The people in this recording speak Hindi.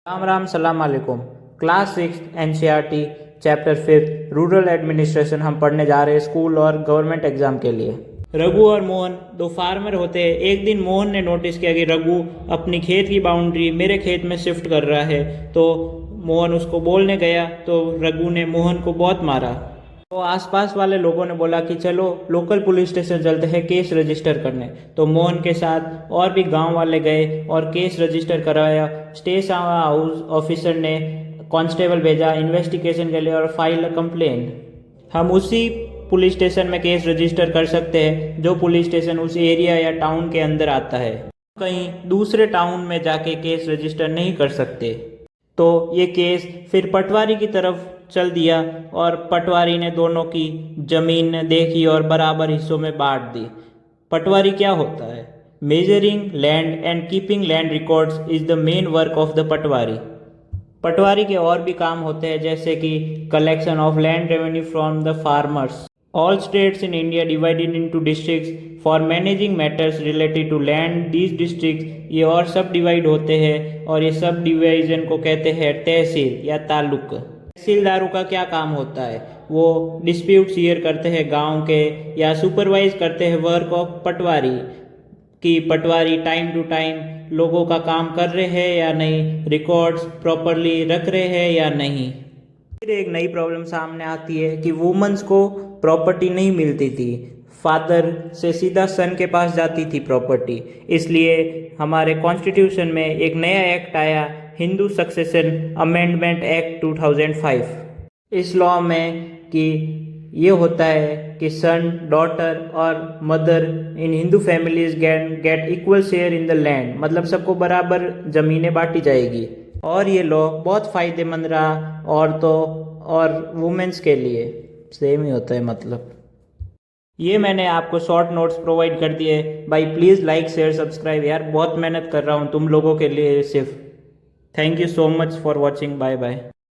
राम राम सलाम वालेकुम। Class 6 NCERT chapter 5 rural administration हम पढ़ने जा रहे हैं स्कूल और गवर्नमेंट एग्जाम के लिए। रघु और मोहन दो फार्मर होते हैं। एक दिन मोहन ने नोटिस किया कि रघु अपनी खेत की बाउंड्री मेरे खेत में शिफ्ट कर रहा है, तो मोहन उसको बोलने गया तो रघु ने मोहन को बहुत मारा। तो आसपास वाले लोगों ने बोला कि चलो लोकल पुलिस स्टेशन चलते हैं केस रजिस्टर करने। तो मोहन के साथ और भी गांव वाले गए और केस रजिस्टर करवाया। स्टेशन हाउस ऑफिसर ने कांस्टेबल भेजा इन्वेस्टिगेशन के लिए और फाइल कंप्लेन। हम उसी पुलिस स्टेशन में केस रजिस्टर कर सकते हैं जो पुलिस स्टेशन उस एरिया या टाउन के अंदर आता है। कहीं दूसरे टाउन में जाके केस रजिस्टर नहीं कर सकते। तो ये केस फिर पटवारी की तरफ चल दिया और पटवारी ने दोनों की जमीन देखी और बराबर हिस्सों में बांट दी। पटवारी क्या होता है? Measuring land and keeping land records is the main work of the patwari. Patwari के और भी काम होते हैं जैसे कि collection of land revenue from the farmers. All states in India divided into districts for managing matters related to land. These district ये और सब डिवाइड होते हैं और ये सब डिवीजन को कहते हैं तहसील या तालुक। तहसीलदारों का क्या काम होता है? वो डिस्प्यूट हियर करते हैं गांव के, या सुपरवाइज करते हैं वर्क ऑफ पटवारी कि पटवारी टाइम टू टाइम लोगों का काम कर रहे हैं या नहीं, रिकॉर्ड्स प्रॉपरली रख रहे हैं या नहीं। फिर एक नई प्रॉब्लम सामने आती है कि वुमेन्स को प्रॉपर्टी नहीं मिलती थी, फादर से सीधा सन के पास जाती थी प्रॉपर्टी। इसलिए हमारे कॉन्स्टिट्यूशन में एक नया एक्ट आया, हिंदू सक्सेशन अमेंडमेंट एक्ट 2005। इस लॉ में कि ये होता है कि सन, डॉटर और mother in Hindu families get equal share in the land, मतलब सबको बराबर ज़मीनें बांटी जाएगी। और ये लॉ बहुत फ़ायदेमंद रहा औरतों और वुमेन्स के लिए। सेम ही होता है मतलब। ये मैंने आपको शॉर्ट नोट्स प्रोवाइड कर दिए भाई। प्लीज़ लाइक शेयर सब्सक्राइब यार, बहुत मेहनत कर रहा हूँ तुम लोगों के लिए सिर्फ। Thank you so much for watching. Bye bye.